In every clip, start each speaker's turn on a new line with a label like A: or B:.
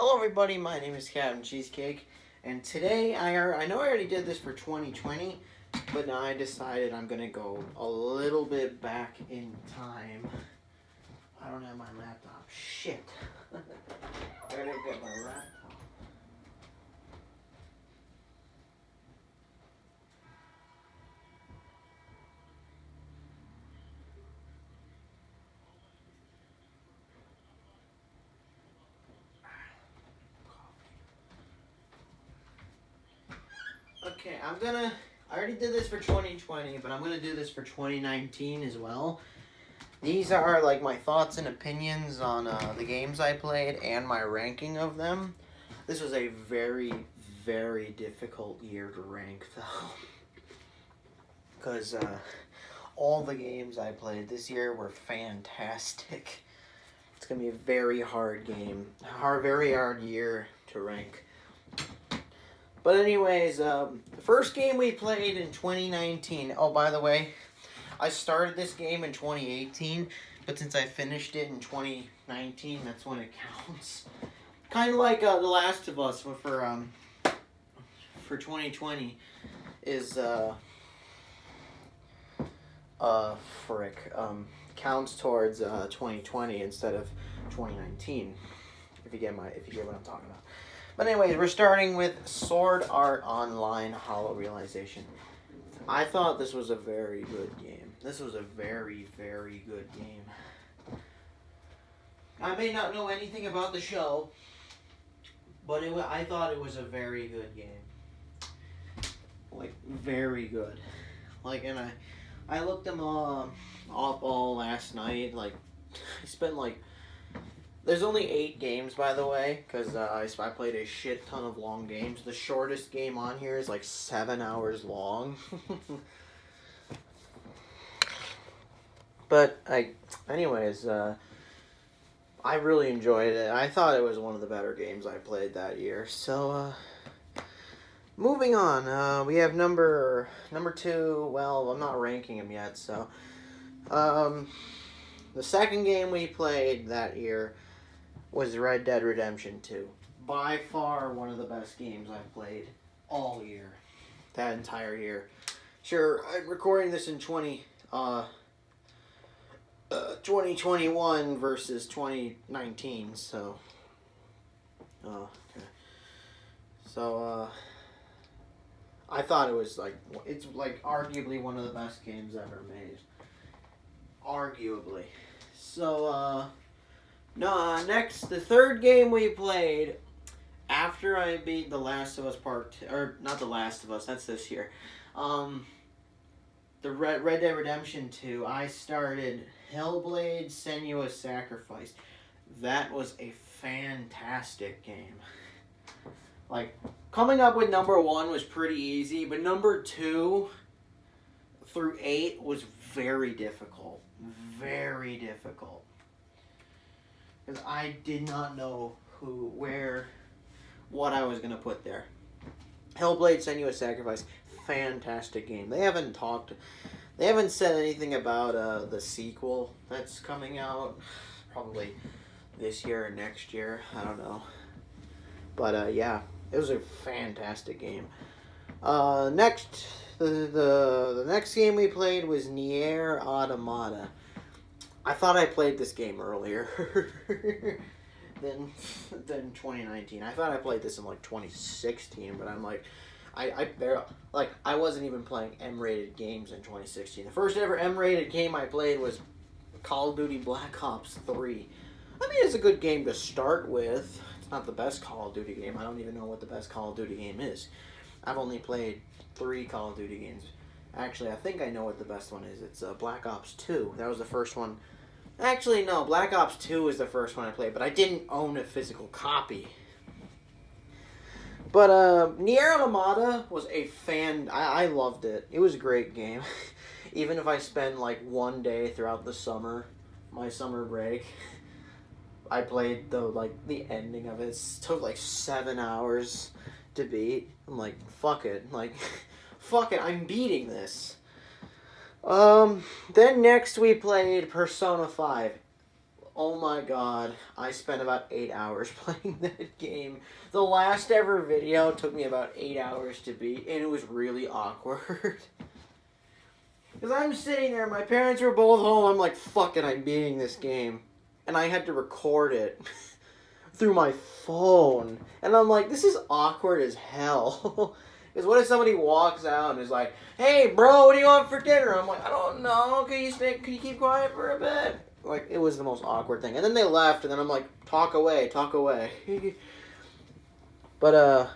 A: Hello everybody, my name is Captain Cheesecake, and today I know I already did this for 2020, but now I decided I'm going to go a little bit back in time. I don't have my laptop. Shit. I gotta get my laptop. Okay, I already did this for 2020, but I'm gonna do this for 2019 as well. These are like my thoughts and opinions on the games I played and my ranking of them. This was a very, very difficult year to rank though. Because all the games I played this year were fantastic. It's gonna be a very hard game, very hard year to rank. But anyways, the first game we played in 2019. Oh, by the way, I started this game in 2018, but since I finished it in 2019, that's when it counts. Kind of like The Last of Us for 2020 is counts towards 2020 instead of 2019. If you get what I'm talking about. But anyways, we're starting with Sword Art Online Hollow Realization. I thought this was a very good game. This was a very, very good game. I may not know anything about the show, but I thought it was a very good game. Like, very good. Like, and I looked them up all last night. Like, I spent like... There's only 8 games, by the way, because I played a shit ton of long games. The shortest game on here is like 7 hours long. But, anyways, I really enjoyed it. I thought it was one of the better games I played that year. So, moving on, we have number 2. Well, I'm not ranking them yet, so. The second game we played that year was Red Dead Redemption 2. By far one of the best games I've played all year. That entire year. Sure, I'm recording this in 2021 versus 2019, so... Oh, okay. So, I thought it was like... It's like arguably one of the best games ever made. Arguably. So, next, the third game we played after I beat The Last of Us Part 2, or not The Last of Us, that's this year. The Red Dead Redemption 2, I started Hellblade: Senua's Sacrifice. That was a fantastic game. Like, coming up with number 1 was pretty easy, but number 2 through 8 was very difficult. Very difficult. Because I did not know what I was going to put there. Hellblade: Senua's Sacrifice, fantastic game. They haven't said anything about the sequel that's coming out, probably this year or next year, I don't know. But yeah, it was a fantastic game. Next, the next game we played was Nier Automata. I thought I played this game earlier than 2019. I thought I played this in like 2016, but I'm like, I wasn't even playing M-rated games in 2016. The first ever M-rated game I played was Call of Duty Black Ops 3. I mean, it's a good game to start with. It's not the best Call of Duty game. I don't even know what the best Call of Duty game is. I've only played 3 Call of Duty games. Actually, I think I know what the best one is. It's Black Ops 2. That was the first one. Actually, no. Black Ops 2 was the first one I played, but I didn't own a physical copy. But Nier Automata was I loved it. It was a great game. Even if I spend like one day throughout the summer, my summer break, I played the ending of it. It took like 7 hours to beat. I'm like, fuck it. Like, fuck it, I'm beating this. Then next we played Persona 5. Oh my god, I spent about 8 hours playing that game. The last ever video took me about 8 hours to beat, and it was really awkward. Because I'm sitting there, my parents were both home, I'm like, fuck it, I'm beating this game. And I had to record it through my phone. And I'm like, this is awkward as hell. Because what if somebody walks out and is like, hey bro, what do you want for dinner? I'm like, I don't know, can you keep quiet for a bit? Like, it was the most awkward thing. And then they left, and then I'm like, talk away. But,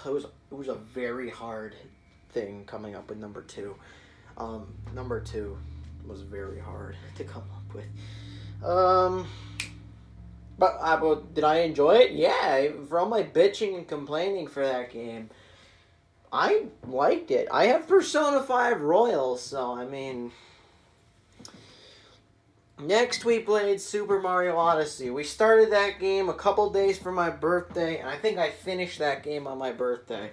A: it was a very hard thing coming up with number 2. Number 2 was very hard to come up with. But did I enjoy it? Yeah, for all my bitching and complaining for that game, I liked it. I have Persona 5 Royal, so, I mean... Next, we played Super Mario Odyssey. We started that game a couple days for my birthday, and I think I finished that game on my birthday.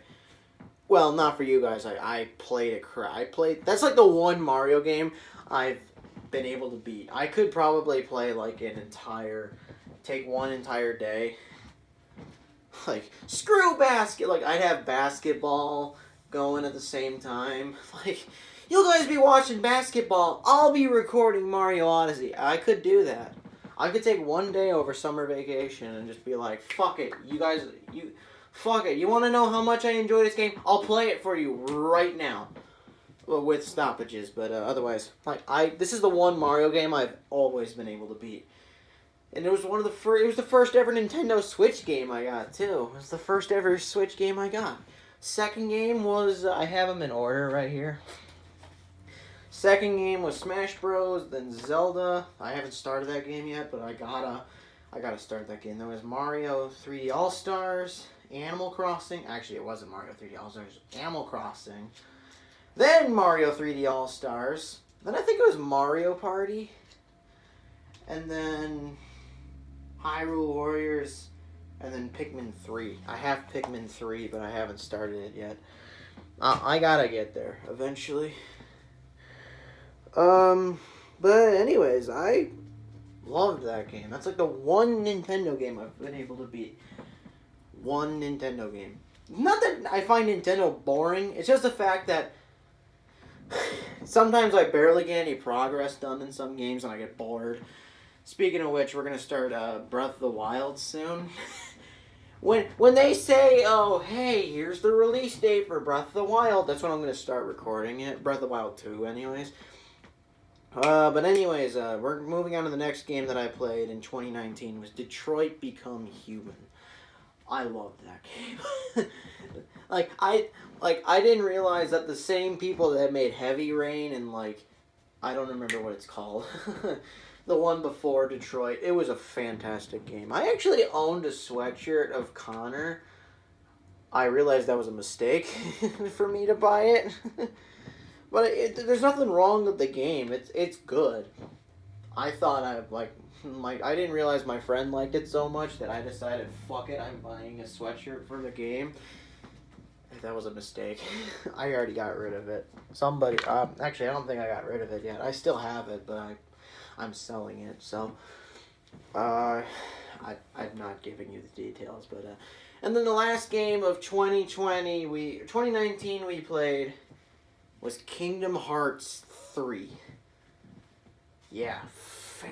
A: Well, not for you guys. I played it. That's like the one Mario game I've been able to beat. I could probably play like take one entire day. Like, screw like I'd have basketball going at the same time. Like, you guys be watching basketball, I'll be recording Mario Odyssey. I could do that. I could take one day over summer vacation and just be like, fuck it, fuck it. You want to know how much I enjoy this game? I'll play it for you right now. Well, with stoppages, but otherwise, this is the one Mario game I've always been able to beat. And it was it was the first ever Nintendo Switch game I got, too. It was the first ever Switch game I got. Second game was, I have them in order right here. Second game was Smash Bros, then Zelda. I haven't started that game yet, but I gotta start that game. There was Mario 3D All-Stars, Animal Crossing. Actually, it wasn't Mario 3D All-Stars, Animal Crossing. Then Mario 3D All-Stars. Then I think it was Mario Party. And then Hyrule Warriors. And then Pikmin 3. I have Pikmin 3, but I haven't started it yet. I gotta get there eventually. But anyways, I loved that game. That's like the one Nintendo game I've been able to beat. One Nintendo game. Not that I find Nintendo boring, it's just the fact that sometimes I barely get any progress done in some games and I get bored. Speaking of which, we're gonna start Breath of the Wild soon. When they say, oh, hey, here's the release date for Breath of the Wild, that's when I'm gonna start recording it. Breath of the Wild 2, anyways. But anyways, we're moving on to the next game that I played in 2019 was Detroit Become Human. I loved that game. I didn't realize that the same people that made Heavy Rain and I don't remember what it's called. The one before Detroit. It was a fantastic game. I actually owned a sweatshirt of Connor. I realized that was a mistake for me to buy it. But there's nothing wrong with the game. It's good. I thought I didn't realize my friend liked it so much that I decided, fuck it, I'm buying a sweatshirt for the game. That was a mistake. I already got rid of it. Actually, I don't think I got rid of it yet. I still have it, but I'm selling it. So, I'm not giving you the details, but and then the last game of 2019 we played was Kingdom Hearts 3. Yeah.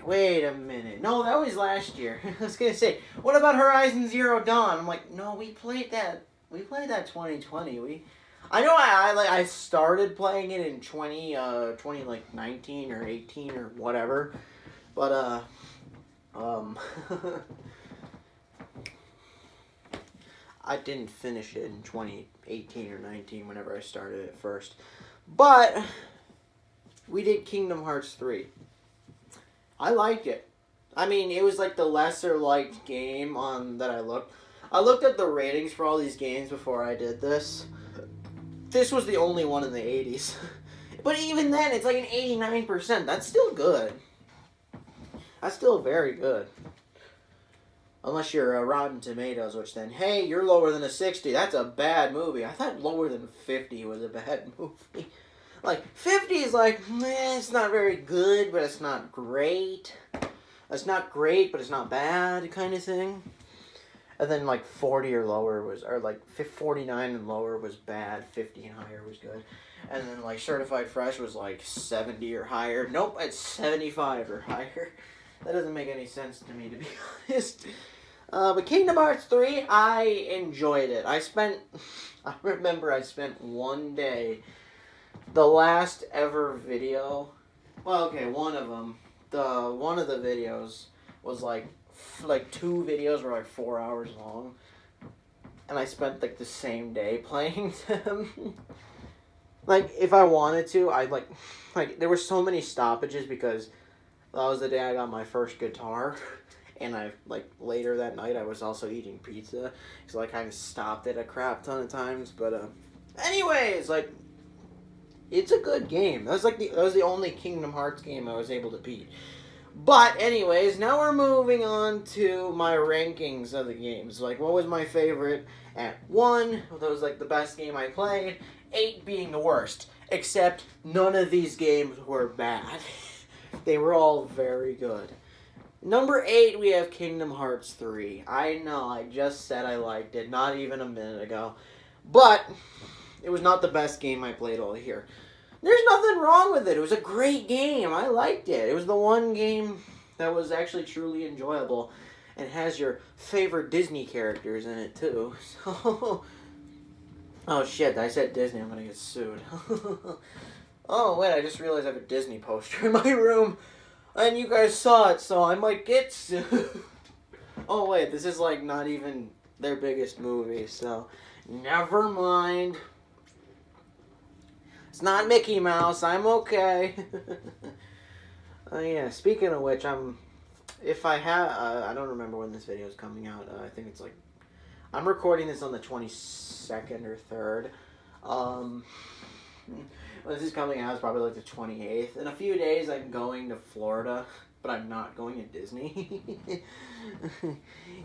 A: Wait a minute. No, that was last year. I was going to say, what about Horizon Zero Dawn? I'm like, no, we played that 2020. I know I started playing it in 2019 or 18 or whatever. But I didn't finish it in 2018 or 19 whenever I started it first. But we did Kingdom Hearts 3. I liked it. I mean, it was like the lesser liked game that I looked. I looked at the ratings for all these games before I did this. This was the only one in the 80s. But even then, it's like an 89%. That's still good. That's still very good. Unless you're Rotten Tomatoes, which then, hey, you're lower than a 60. That's a bad movie. I thought lower than 50 was a bad movie. Like 50 is like, it's not very good, but it's not great. It's not great, but it's not bad, kind of thing. And then like 40 or lower was, or like 49 and lower was bad, 50 and higher was good. And then like certified fresh was like 70 or higher. Nope, it's 75 or higher. That doesn't make any sense to me, to be honest. But Kingdom Hearts 3, I enjoyed it. I remember I spent one day, the last ever video, well, okay, one of them, one of the videos was like 2 videos were like 4 hours long, and I spent like the same day playing them. Like, if I wanted to, I'd like, there were so many stoppages because that was the day I got my first guitar, and later that night I was also eating pizza, so I kind of stopped it a crap ton of times, but, anyways, like, it's a good game. That was the only Kingdom Hearts game I was able to beat. But anyways, now we're moving on to my rankings of the games. Like, what was my favorite? At 1, that was like the best game I played. 8 being the worst. Except none of these games were bad. They were all very good. Number 8, we have Kingdom Hearts 3. I know, I just said I liked it, not even a minute ago. But it was not the best game I played all year. There's nothing wrong with it. It was a great game. I liked it. It was the one game that was actually truly enjoyable and has your favorite Disney characters in it, too. So, oh, shit. I said Disney. I'm going to get sued. Oh, wait. I just realized I have a Disney poster in my room. And you guys saw it, so I might get sued. Oh, wait. This is, like, not even their biggest movie, so never mind. It's not Mickey Mouse. I'm okay. Yeah, speaking of which, I don't remember when this video is coming out. I think it's like, I'm recording this on the 22nd or 3rd. When this is coming out, it's probably like the 28th. In a few days, I'm going to Florida, but I'm not going to Disney.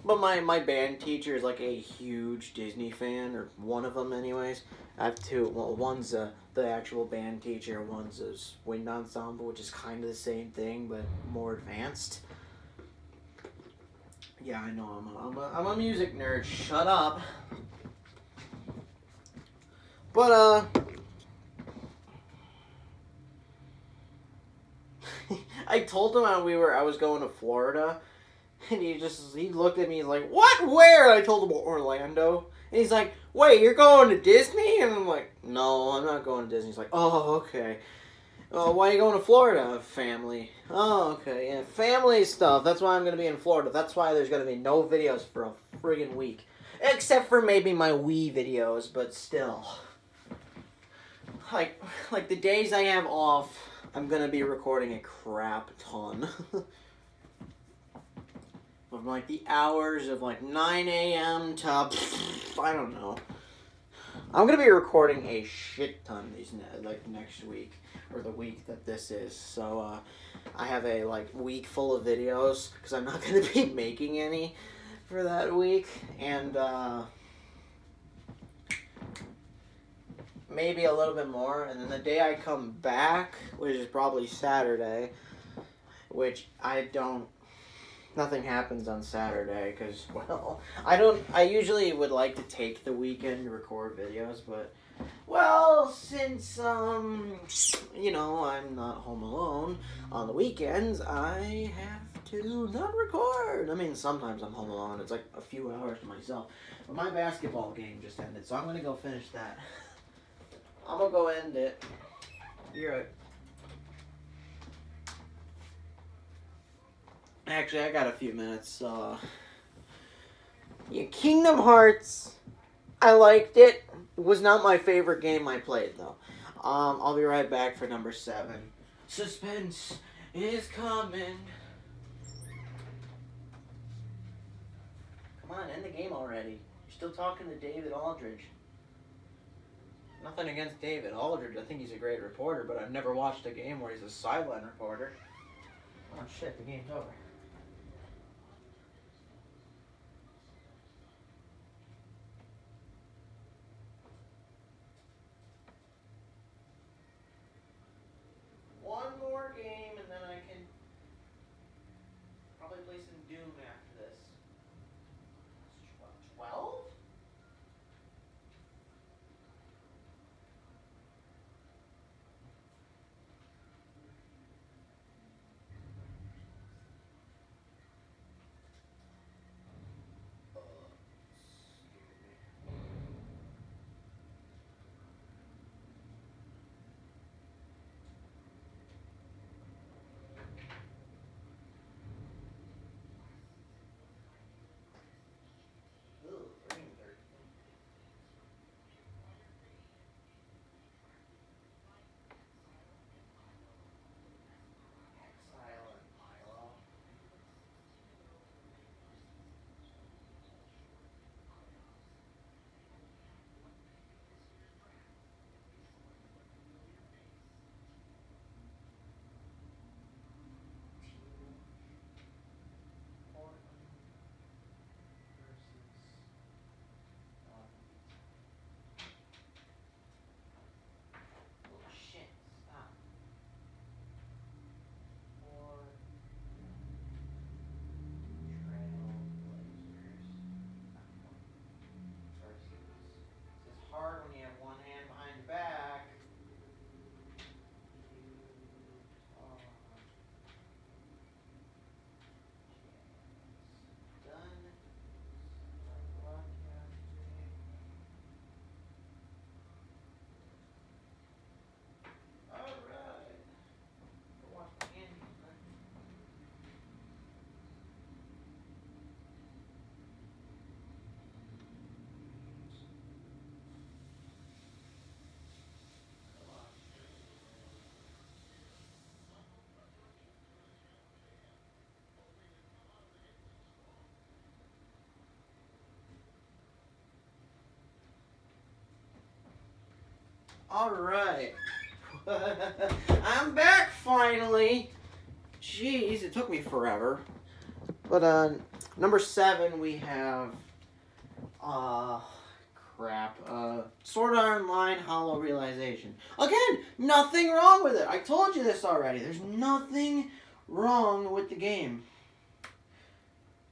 A: But my band teacher is like a huge Disney fan, or one of them anyways. I have 2. Well, one's the actual band teacher, one's a wind ensemble, which is kind of the same thing, but more advanced. Yeah, I know, I'm a music nerd. Shut up. But, I told him I was going to Florida, and he looked at me, he's like, what? Where? And I told him Orlando. And he's like, wait, you're going to Disney? And I'm like, no, I'm not going to Disney. He's like, oh, okay. Oh, why are you going to Florida? Family. Oh, okay, yeah, family stuff. That's why I'm going to be in Florida. That's why there's going to be no videos for a friggin' week. Except for maybe my Wii videos, but still. Like the days I have off, I'm going to be recording a crap ton. Of like the hours of like 9 a.m. to, I don't know. I'm going to be recording a shit ton next week, or the week that this is. So I have a week full of videos, because I'm not going to be making any for that week. And maybe a little bit more. And then the day I come back, which is probably Saturday, which nothing happens on Saturday, because, well, I usually would like to take the weekend to record videos, but, well, since, I'm not home alone on the weekends, I have to not record. I mean, sometimes I'm home alone. It's like a few hours to myself. But my basketball game just ended, so I'm going to go finish that. I'm going to go end it. You're right. Actually, I got a few minutes. Yeah, Kingdom Hearts, I liked it. It was not my favorite game I played, though. I'll be right back for number 7. Suspense is coming. Come on, end the game already. You're still talking to David Aldridge. Nothing against David Aldridge. I think he's a great reporter, but I've never watched a game where he's a sideline reporter. Oh, shit, the game's over. Doom after this. 12? Hard when you have one hand behind your back. Done. Broadcasting. Alright. Watch my hand. Alright. I'm back finally. Jeez, it took me forever. But number 7 we have Sword Art Online Hollow Realization. Again, nothing wrong with it. I told you this already. There's nothing wrong with the game.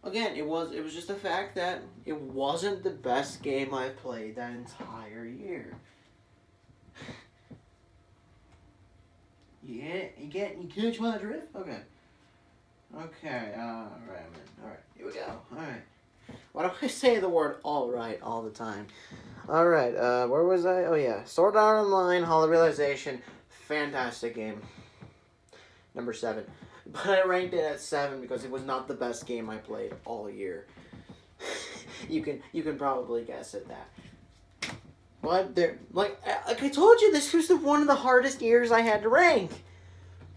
A: Again, it was just the fact that it wasn't the best game I've played that entire year. You catch my drift? Okay. Okay, alright, here we go. Alright. Why do I say the word alright all the time? Alright, where was I? Oh yeah, Sword Art Online, Hollow Realization, fantastic game. Number 7. But I ranked it at 7 because it was not the best game I played all year. You can probably guess at that. But like I told you, this was one of the hardest years I had to rank.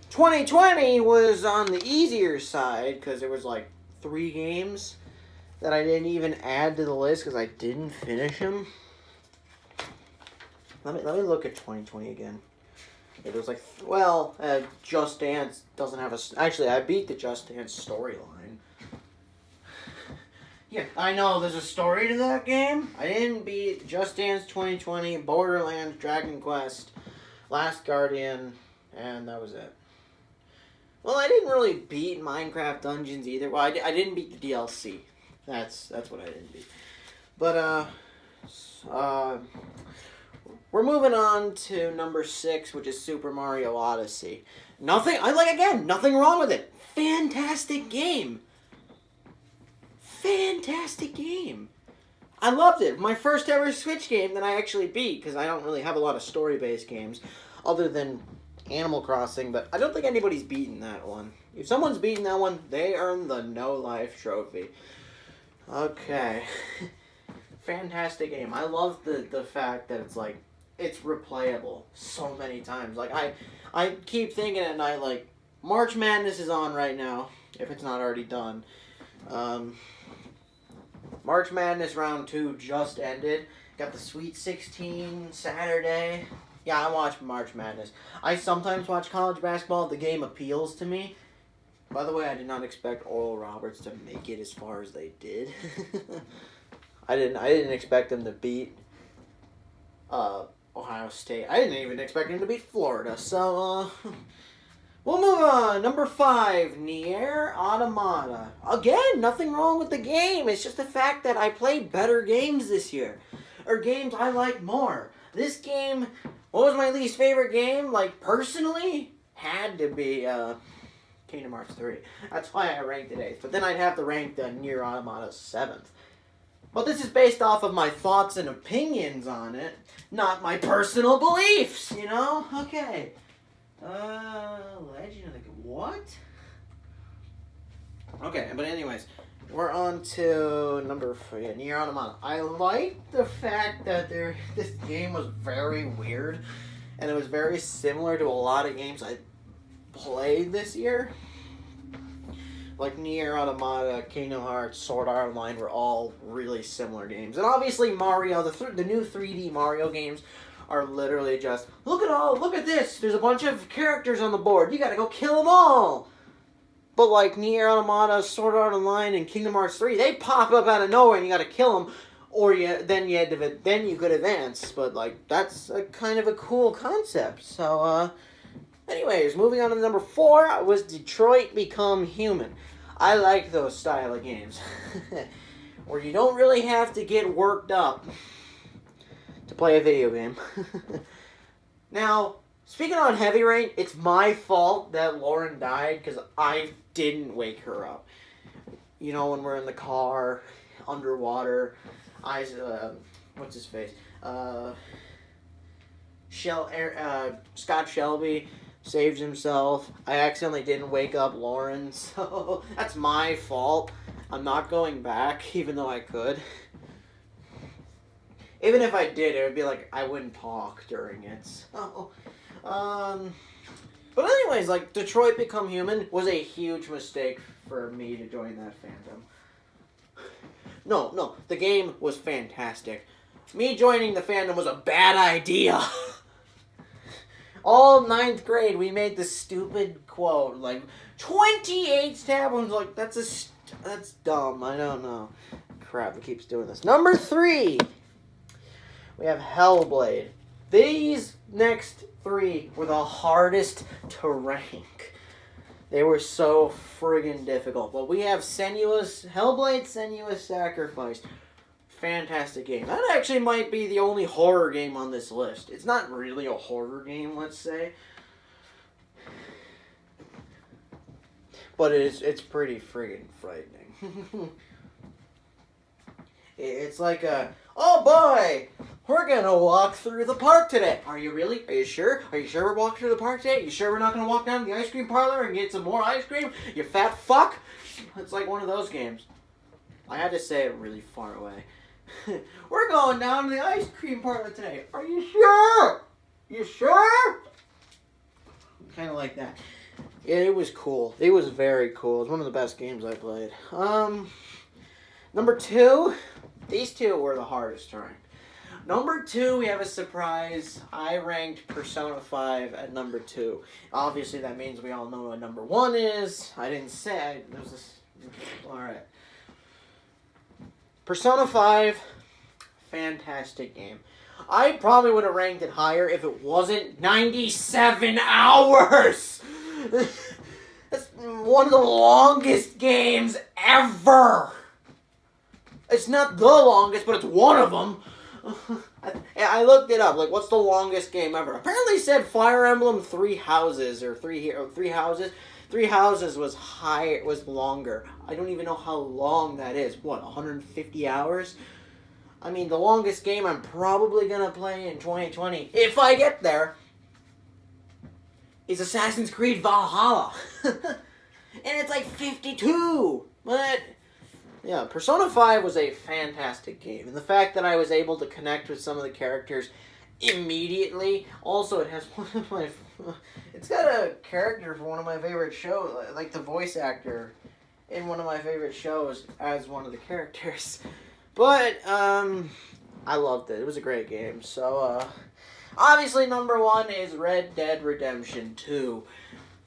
A: 2020 was on the easier side because there was like 3 games that I didn't even add to the list because I didn't finish them. Let me look at 2020 again. It was like, Just Dance doesn't have a... Actually, I beat the Just Dance storyline. Yeah, I know, there's a story to that game. I didn't beat Just Dance 2020, Borderlands, Dragon Quest, Last Guardian, and that was it. Well, I didn't really beat Minecraft Dungeons either. Well, I didn't beat the DLC. That's what I didn't beat. But, we're moving on to number 6, which is Super Mario Odyssey. Nothing wrong with it. Fantastic game. Fantastic game. I loved it. My first ever Switch game that I actually beat, because I don't really have a lot of story-based games, other than Animal Crossing, but I don't think anybody's beaten that one. If someone's beaten that one, they earn the No Life trophy. Okay. Fantastic game. I love the fact that it's replayable so many times. Like, I keep thinking at night, like, March Madness is on right now, if it's not already done. March Madness round 2 just ended. Got the Sweet 16 Saturday. Yeah, I watch March Madness. I sometimes watch college basketball. The game appeals to me. By the way, I did not expect Oral Roberts to make it as far as they did. I didn't expect them to beat Ohio State. I didn't even expect them to beat Florida. So, We'll move on. Number 5, Nier Automata. Again, nothing wrong with the game. It's just the fact that I played better games this year. Or games I like more. This game, what was my least favorite game? Like, personally, had to be Kingdom Hearts 3. That's why I ranked it 8th. But then I'd have to rank the Nier Automata 7th. But this is based off of my thoughts and opinions on it, not my personal beliefs, you know? Okay. Legend of the... What? Okay, but anyways, we're on to number 3, Nier Automata. I like the fact that this game was very weird, and it was very similar to a lot of games I played this year. Like Nier Automata, Kingdom Hearts, Sword Art Online were all really similar games. And obviously Mario, the new 3D Mario games are literally just, look at this, there's a bunch of characters on the board, you gotta go kill them all. But like Nier Automata, Sword Art Online, and Kingdom Hearts 3, they pop up out of nowhere and you gotta kill them, or then you could advance. But like, that's a kind of a cool concept. So anyways, moving on to number 4 was Detroit Become Human. I like those style of games where you don't really have to get worked up to play a video game. Now, speaking on Heavy Rain, it's my fault that Lauren died because I didn't wake her up. You know, when we're in the car, underwater, what's his face? Scott Shelby saves himself. I accidentally didn't wake up Lauren, so that's my fault. I'm not going back, even though I could. Even if I did, it would be like I wouldn't talk during it. So, but anyways, like Detroit Become Human was a huge mistake for me to join that fandom. No, the game was fantastic. Me joining the fandom was a bad idea. All 9th grade, we made this stupid quote, like 28 tablets. Like that's dumb. I don't know. Crap, it keeps doing this. Number 3. We have Hellblade. These next 3 were the hardest to rank. They were so friggin' difficult. But we have Hellblade Senua's Sacrifice. Fantastic game. That actually might be the only horror game on this list. It's not really a horror game, let's say. But it's pretty friggin' frightening. It's like oh boy, we're gonna walk through the park today. Are you really? Are you sure? Are you sure we're walking through the park today? Are you sure we're not gonna walk down to the ice cream parlor and get some more ice cream? You fat fuck! It's like one of those games. I had to say it really far away. We're going down to the ice cream parlor today. Are you sure? You sure? Kind of like that. Yeah, it was cool. It was very cool. It's one of the best games I played. Number 2. These 2 were the hardest to rank. Number 2, we have a surprise. I ranked Persona 5 at number 2. Obviously, that means we all know what number 1 is. I didn't say. There's this. Alright. Persona 5, fantastic game. I probably would have ranked it higher if it wasn't 97 hours! That's one of the longest games ever! It's not the longest, but it's one of them. I looked it up. Like, what's the longest game ever? Apparently, it said Fire Emblem Three Houses or Three Houses. Three Houses was longer. I don't even know how long that is. What, 150 hours? I mean, the longest game I'm probably gonna play in 2020, if I get there, is Assassin's Creed Valhalla. And it's like 52. But yeah, Persona 5 was a fantastic game. And the fact that I was able to connect with some of the characters immediately. Also, it has one of my... It's got a character for one of my favorite shows. Like the voice actor in one of my favorite shows as one of the characters. But, I loved it. It was a great game. So, obviously number 1 is Red Dead Redemption 2.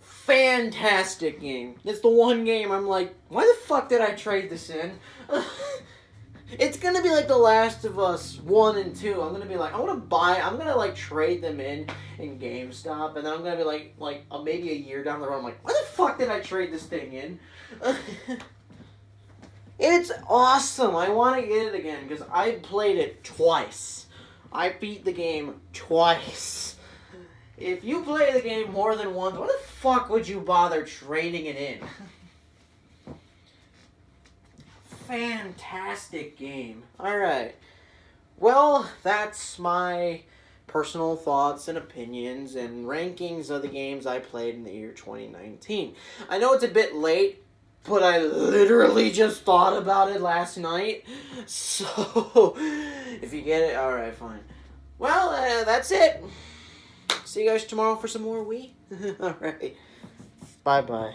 A: Fantastic game. It's the one game I'm like, why the fuck did I trade this in? It's gonna be like The Last of Us 1 and 2. I'm gonna be like, I'm gonna like trade them in GameStop, and then I'm gonna be like maybe a year down the road, I'm like, why the fuck did I trade this thing in? It's awesome. I want to get it again because I played it twice. I beat the game twice. If you play the game more than once, why the fuck would you bother trading it in? Fantastic game. Alright. Well, that's my personal thoughts and opinions and rankings of the games I played in the year 2019. I know it's a bit late, but I literally just thought about it last night. So, if you get it, alright, fine. Well, that's it. See you guys tomorrow for some more Wii. Alright. Bye-bye.